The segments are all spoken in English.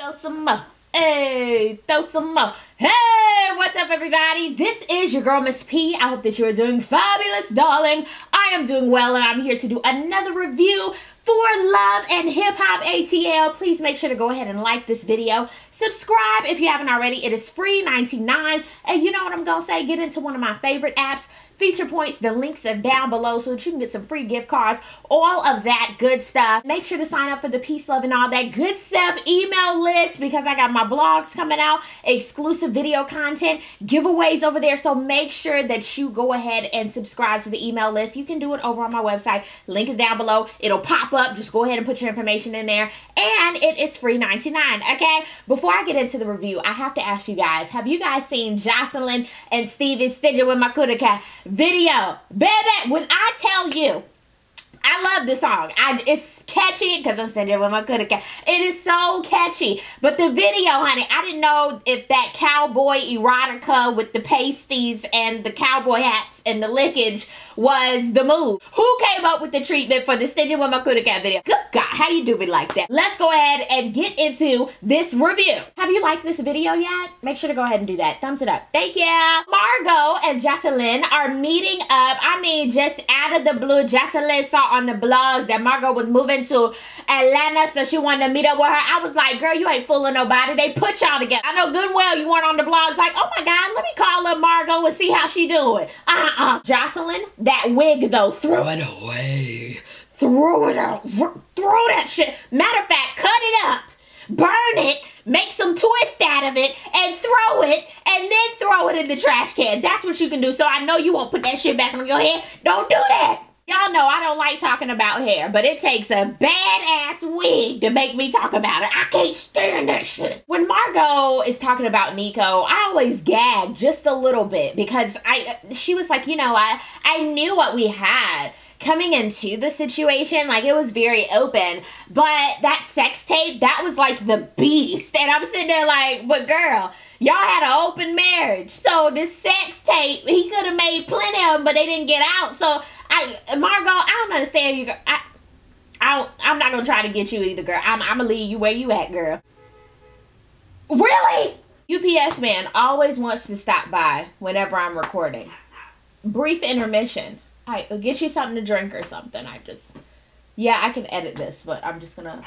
Throw some more. Hey, throw some more. Hey, what's up, everybody? This is your girl, Miss P. I hope that you are doing fabulous, darling. I am doing well, and I'm here to do another review for Love and Hip Hop ATL. Please make sure to go ahead and like this video. Subscribe if you haven't already. It is free, $99. And you know what I'm going to say? Get into one of my favorite apps, Feature Points. The links are down below so that you can get some free gift cards, all of that good stuff. Make sure to sign up for the Peace, Love, and all that good stuff email list because I got my blogs coming out, exclusive video content, giveaways over there. So make sure that you go ahead and subscribe to the email list. You can do it over on my website. Link is down below. It'll pop up. Just go ahead and put your information in there. And it is free $99, okay? Before I get into the review, I have to ask you guys, have you guys seen Joseline and Stevie Stitcher with my Kuda Cat video? Baby, when I tell you, I love the song. It's catchy because I'm sitting with my Kuda Cat. It is so catchy. But the video, honey, I didn't know if that cowboy erotica with the pasties and the cowboy hats and the lickage was the move. Who came up with the treatment for the Stingy with my Kuda Cat video? Good God, how you do me like that? Let's go ahead and get into this review. Have you liked this video yet? Make sure to go ahead and do that. Thumbs it up. Thank you. Margot and Joseline are meeting up. I mean, just out of the blue, Joseline saw on the blogs that Margot was moving to Atlanta, so she wanted to meet up with her. I was like, girl, you ain't fooling nobody. They put y'all together. I know good and well you weren't on the blogs like, oh my God, let me call up Margot and see how she doing. Joseline, that wig though, throw it away. Throw it out. Throw that shit. Matter of fact, cut it up. Burn it. Make some twist out of it and throw it, and then throw it in the trash can. That's what you can do. So I know you won't put that shit back on your head. Don't do that. Y'all know I don't like talking about hair, but it takes a badass wig to make me talk about it. I can't stand that shit. When Margot is talking about Nico, I always gag just a little bit because she was like, you know, I knew what we had coming into the situation. Like, it was very open, but that sex tape, that was like the beast. And I'm sitting there like, but girl, y'all had an open marriage. So this sex tape, he could have made plenty of them, but they didn't get out. So Margot, I don't understand you. I'm not gonna try to get you either, girl. I'm gonna leave you where you at, girl. Really? UPS man always wants to stop by whenever I'm recording. Brief intermission. I'll get you something to drink or something. Yeah, I can edit this, but I'm just gonna.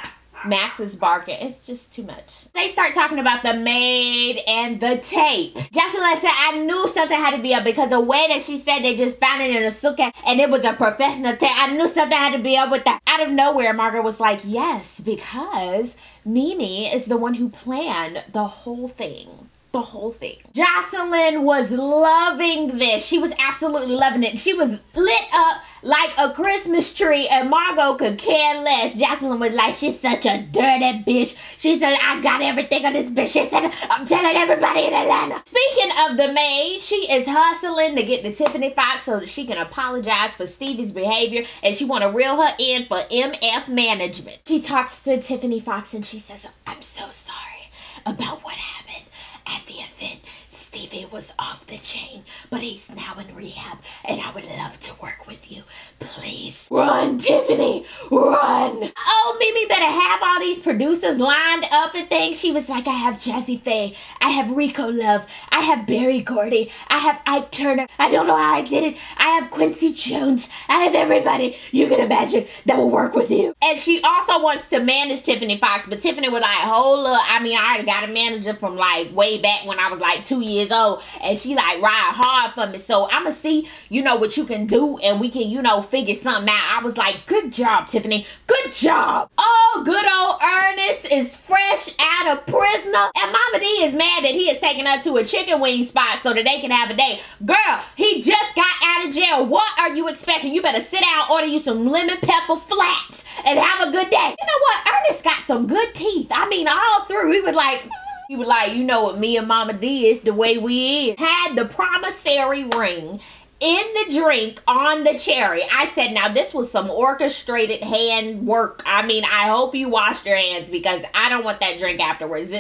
Max is barking. It's just too much. They start talking about the maid and the tape. Joseline said, I knew something had to be up because the way that she said they just found it in a suitcase and it was a professional tape. I knew something had to be up with that. Out of nowhere, Margaret was like, yes, because Mimi is the one who planned the whole thing. The whole thing. Joseline was loving this. She was absolutely loving it. She was lit up like a Christmas tree, and Margot could care less. Joseline was like, she's such a dirty bitch. She said, I got everything on this bitch. She said, I'm telling everybody in Atlanta. Speaking of the maid, she is hustling to get to Tiffany Fox so that she can apologize for Stevie's behavior, and she want to reel her in for MF management. She talks to Tiffany Fox and she says, I'm so sorry about what happened at the event. Stevie was off the chain, but he's now in rehab, and I would love to work with you. Please run, Tiffany, run. Oh, Mimi better have all these producers lined up and things. She was like, I have Jazzy Faye, I have Rico Love, I have Barry Gordy, I have Ike Turner. I don't know how I did it. I have Quincy Jones. I have everybody you can imagine that will work with you. And she also wants to manage Tiffany Fox, but Tiffany was like, hold up. I mean, I already got a manager from like way back when I was like 2 years old, and she like ride hard for me, so I'ma see, you know, what you can do, and we can, you know, figure something out. I was like, good job, Tiffany, good job. Oh, good old Ernest is fresh out of prison, and Mama D is mad that he is taking her to a chicken wing spot so that they can have a date. Girl, he just got out of jail. What are you expecting? You better sit down, order you some lemon pepper flats, and have a good day. You know what? Ernest got some good teeth. I mean, all through, he was like, you know what me and Mama D is, the way we is. Had the promissory ring in the drink on the cherry. I said, now this was some orchestrated hand work. I mean, I hope you washed your hands because I don't want that drink afterwards.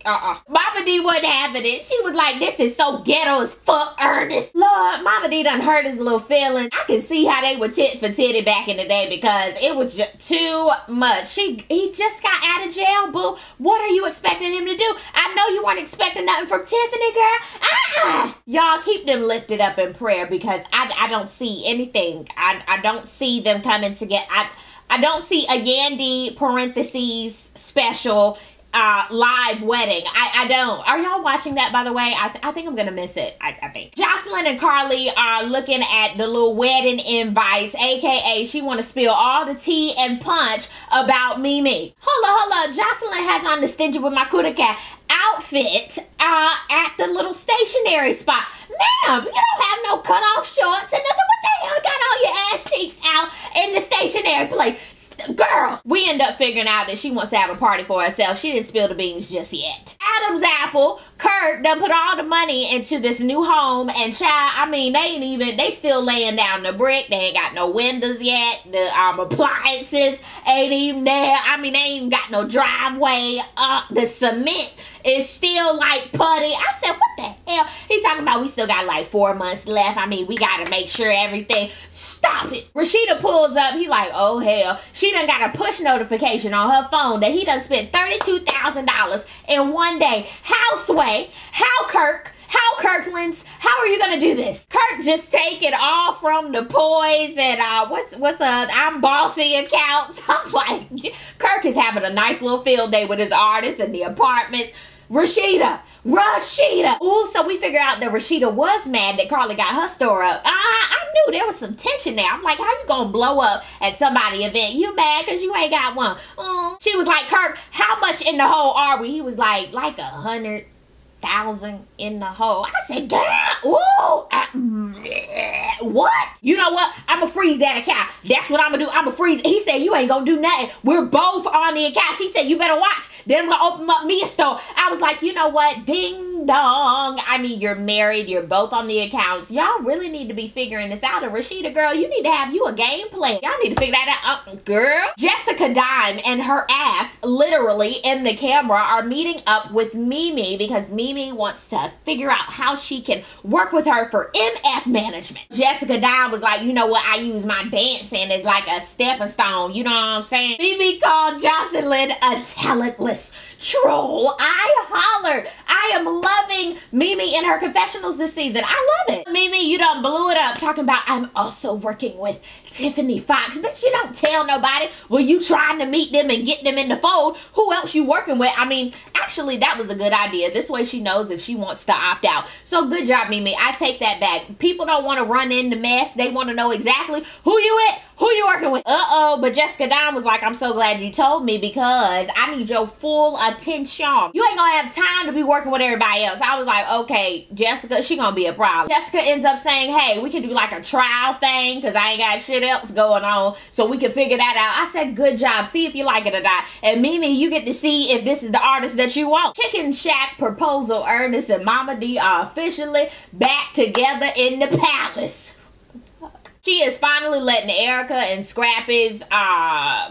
Mama D wasn't having it. She was like, this is so ghetto as fuck, Ernest. Lord, Mama D done hurt his little feelings. I can see how they were tit for titty back in the day because it was just too much. He just got out of jail, boo. What are you expecting him to do? I know you weren't expecting nothing from Tiffany, girl. Y'all keep them lifted up in prayer because I don't see anything. I don't see them coming together. I don't see a Yandy parentheses special live wedding. I don't. Are y'all watching that, by the way? I think I'm gonna miss it. I think Jocelyn and Carly are looking at the little wedding invites, aka she want to spill all the tea and punch about Mimi. Hold up. Jocelyn has on the Stingy with my Kuda Cat outfit at the little stationery spot. Ma'am, you don't have no cutoff shorts and nothing. What the hell got all your ass cheeks out in the stationery place? Girl, we end up figuring out that she wants to have a party for herself. She didn't spill the beans just yet. Adam's apple, Kurt done put all the money into this new home, and child, I mean, they still laying down the brick. They ain't got no windows yet. The appliances ain't even there. I mean, they ain't even got no driveway. The cement is still like putty. I said, what the hell? He's talking about we still got like 4 months left. I mean, we gotta make sure everything. Stop it. Rashida pulls up. He like, oh hell. She done got a push notification on her phone that he done spent $32,000 in one day. How Sway? How Kirk? How Kirkland's? How are you gonna do this? Kirk just take it all from the Poise and what's I'm Bossy accounts. I'm like, Kirk is having a nice little field day with his artists and the apartments. Rashida. Ooh, so we figure out that Rashida was mad that Carly got her store up. I knew there was some tension there. I'm like, how you gonna blow up at somebody's event? You mad because you ain't got one? She was like, Kirk, how much in the hole are we? He was like 100,000 in the hole. I said, damn, ooh, what? You know what? I'ma freeze that account. That's what I'ma do. I'ma freeze. He said, you ain't gonna do nothing. We're both on the account. She said, you better watch. Then I'm gonna open up me a store. I was like, you know what? Ding dong. I mean, you're married. You're both on the accounts. Y'all really need to be figuring this out. And Rashida, girl, you need to have you a game plan. Y'all need to figure that out. Girl. Jessica Dime and her ass, literally in the camera, are meeting up with Mimi because Mimi wants to figure out how she can work with her for MF management. Jessica Dime was like, you know what? I use my dancing as like a stepping stone. You know what I'm saying? Mimi called Jocelyn a talentless troll. I hollered. I am loving Mimi in her confessionals this season. I love it. Mimi, you done blew it up talking about I'm also working with Tiffany Fox. But you don't tell nobody. Well, you trying to meet them and get them in the fold. Who else you working with? I mean, actually, that was a good idea. This way she knows if she wants to opt out. So good job, Mimi. I take that back. People don't want to run in the mess. They want to know exactly who you with, who you working with. But Jessica Dime was like, I'm so glad you told me because I need your full attention. You ain't gonna have time to be working with everybody else. I was like, okay, Jessica, she gonna be a problem. Jessica ends up saying, hey, we can do like a trial thing because I ain't got shit else going on, so we can figure that out. I said, good job. See if you like it or not. And Mimi, you get to see if this is the artist that you want. Chicken Shack proposal, Ernest and Mama D are officially back together in the palace. She is finally letting Erica and Scrappy's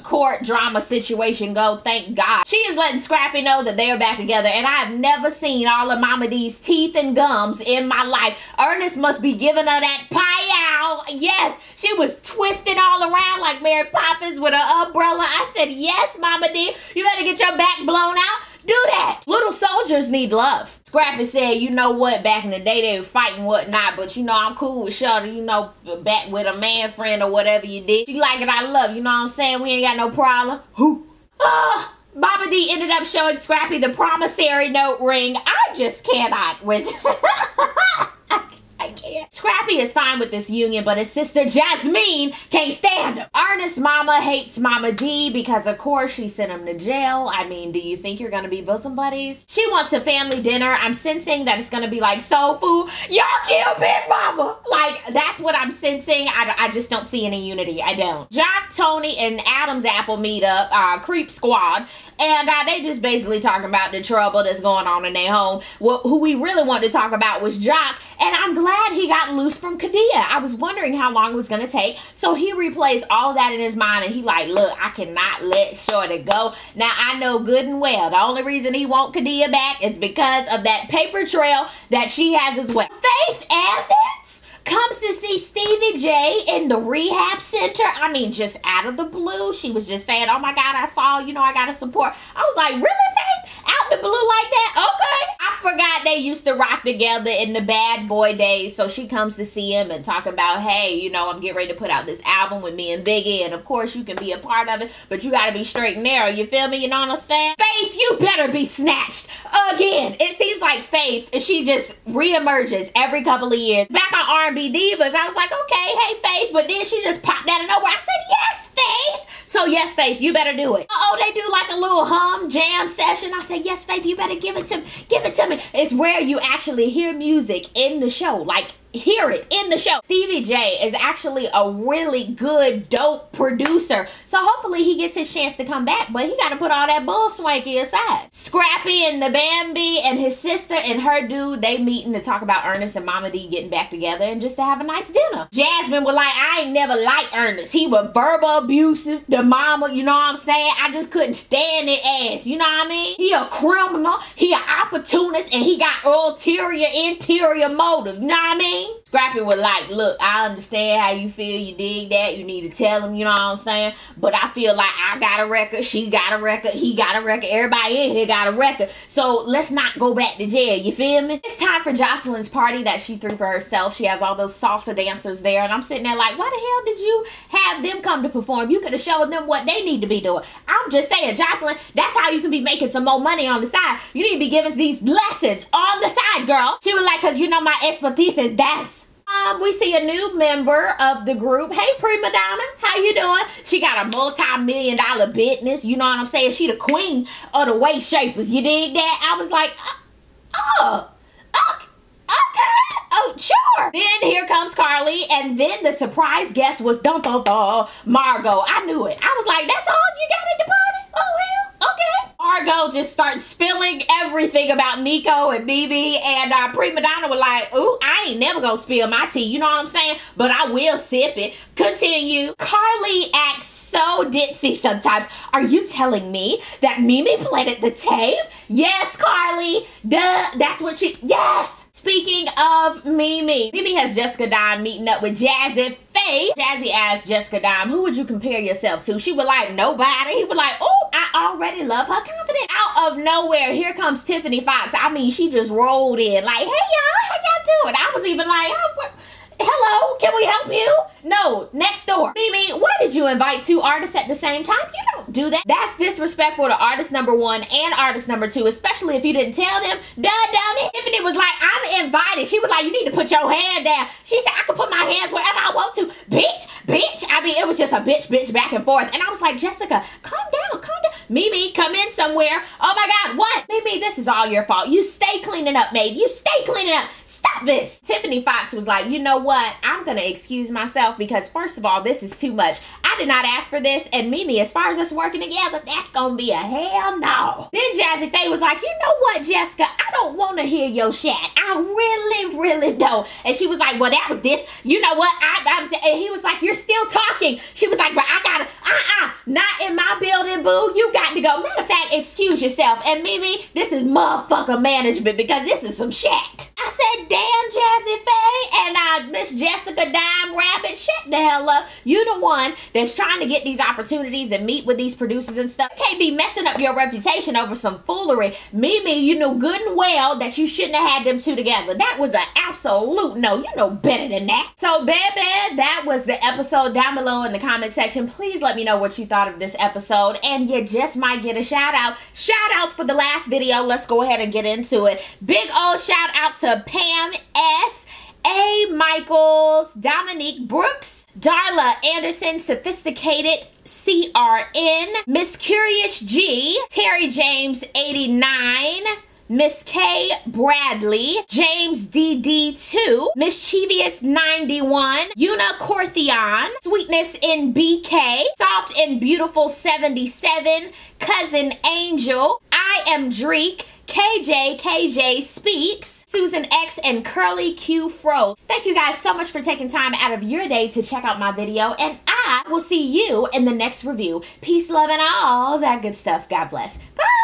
court drama situation go, thank God. She is letting Scrappy know that they are back together, and I have never seen all of Mama D's teeth and gums in my life. Ernest must be giving her that pie-ow. Yes, she was twisting all around like Mary Poppins with her umbrella. I said, yes, Mama D, you better get your back blown out. Do that. Little soldiers need love. Scrappy said, you know what, back in the day they were fighting whatnot, but you know I'm cool with Shawty, you know, back with a man friend or whatever you did. She like it, I love, you know what I'm saying? We ain't got no problem. Who? Mama D ended up showing Scrappy the promissory note ring. I just cannot with I can't. Scrappy is fine with this union, but his sister Jasmine can't stand him. Ernest's mama hates Mama D because, of course, she sent him to jail. I mean, do you think you're gonna be bosom buddies? She wants a family dinner. I'm sensing that it's gonna be like soul food. Y'all kill Big Mama. Like, that's what I'm sensing. I just don't see any unity. I don't. Jock, Tony, and Adam's apple meet up, Creep Squad. And they just basically talking about the trouble that's going on in their home. Well, who we really wanted to talk about was Jock, and I'm glad he got loose from Kadia. I was wondering how long it was going to take. So he replays all that in his mind, and he like, look, I cannot let Shorty go. Now, I know good and well the only reason he want Kadia back is because of that paper trail that she has as well. Faith Evans comes to see Stevie J in the rehab center. I mean, just out of the blue, she was just saying, oh my God, I saw, you know, I gotta support. I was like, really, Faith? Out the blue like that? Okay. I forgot they used to rock together in the Bad Boy days. So she comes to see him and talk about, hey, you know, I'm getting ready to put out this album with me and Biggie. And of course, you can be a part of it, but you gotta be straight and narrow. You feel me? You know what I'm saying? Faith, you better be snatched again. It seems like Faith, she just reemerges every couple of years. Back on R&B Divas, I was like, okay, hey, Faith. But then she just popped out of nowhere. I said, yes, Faith. So yes, Faith, you better do it. Oh, they do like a little hum jam session. I said, yes, Faith, you better give it to me. Give it to me. It's where you actually hear music in the show. Like, hear it in the show. Stevie J is actually a really good, dope producer. So hopefully he gets his chance to come back, but he got to put all that bull swanky aside. Scrappy and the Bambi and his sister and her dude, they meeting to talk about Ernest and Mama D getting back together and just to have a nice dinner. Jasmine was like, I ain't never liked Ernest. He was verbal abusive. The mama, you know what I'm saying? I just couldn't stand his ass. You know what I mean? He a criminal. He an opportunist, and he got interior motive. You know what I mean? Scrappy was like, look, I understand how you feel. You dig that. You need to tell him, you know what I'm saying? But I feel like I got a record. She got a record. He got a record. Everybody in here got a record. So let's not go back to jail. You feel me? It's time for Jocelyn's party that she threw for herself. She has all those salsa dancers there. And I'm sitting there like, why the hell did you have them come to perform? You could have showed them what they need to be doing. I'm just saying, Jocelyn, that's how you can be making some more money on the side. You need to be giving these lessons on the side, girl. She was like, because you know my expertise is dance. We see a new member of the group. Hey, Prima Donna, how you doing? She got a multi-million-dollar business. You know what I'm saying? She the queen of the weight shapers. You dig that? I was like, okay, oh, sure. Then here comes Carly, and then the surprise guest was Margot. I knew it. I was like, that's all you got at the party? Oh, hell, okay. Margot just starts spilling everything about Nico and Mimi, and Prima Donna was like, ooh, I ain't never gonna spill my tea, you know what I'm saying? But I will sip it. Continue. Carly acts so ditzy sometimes. Are you telling me that Mimi planted the tape? Yes, Carly. Duh, that's what she, yes. Speaking of Mimi, Mimi has Jessica Dime meeting up with Jazzy Faye. Jazzy asked Jessica Dime, who would you compare yourself to? She was like, nobody. He was like, oh, I already love her confidence. Out of nowhere, here comes Tiffany Fox. I mean, she just rolled in like, hey, y'all, how y'all doing? I was even like, oh, hello, can we help you? No, next door. Mimi, why did you invite two artists at the same time? You don't do that. That's disrespectful to artist number one and artist number two, especially if you didn't tell them. Duh, dummy. Tiffany was like, I'm invited. She was like, you need to put your hand down. She said, I can put my hands wherever I want to. Bitch. I mean, it was just a bitch back and forth. And I was like, Jessica, calm down. Mimi, come in somewhere. Oh my God, what? Mimi, this is all your fault. You stay cleaning up, babe. You stay cleaning up. Stop this. Tiffany Fox was like, you know what? I'm going to excuse myself because first of all, this is too much. I did not ask for this. And Mimi, as far as us working together, that's going to be a hell no. Then Jazzy Faye was like, you know what, Jessica? I don't want to hear your chat. I really don't. And she was like, well, that was this. You know what? And he was like, you're still talking. She was like, but I got to, not in my building, boo. You got to go. Matter of fact, excuse yourself. And Mimi, this is motherfucker management because this is some shit. I said, damn, Jazzy Faye and Miss Jessica Dime Rabbit, shut the hell up. You the one that's trying to get these opportunities and meet with these producers and stuff. You can't be messing up your reputation over some foolery. Mimi, you know good and well that you shouldn't have had them two together. That was an absolute no. You know better than that. So, baby, that was the episode. Down below in the comment section, please let me know what you thought of this episode. And you just might get a shout out. Shout outs for the last video. Let's go ahead and get into it. Big old shout out to Pam S., A. Michaels, Dominique Brooks, Darla Anderson, Sophisticated CRN, Miss Curious G, Terry James 89, Miss K Bradley, James DD2, Mischievous 91, Una Corthion, Sweetness in BK, Soft and Beautiful 77, Cousin Angel, I Am Dreek, KJ Speaks, Susan X, and Curly Q Fro. Thank you guys so much for taking time out of your day to check out my video, and I will see you in the next review. Peace, love, and all that good stuff. God bless. Bye!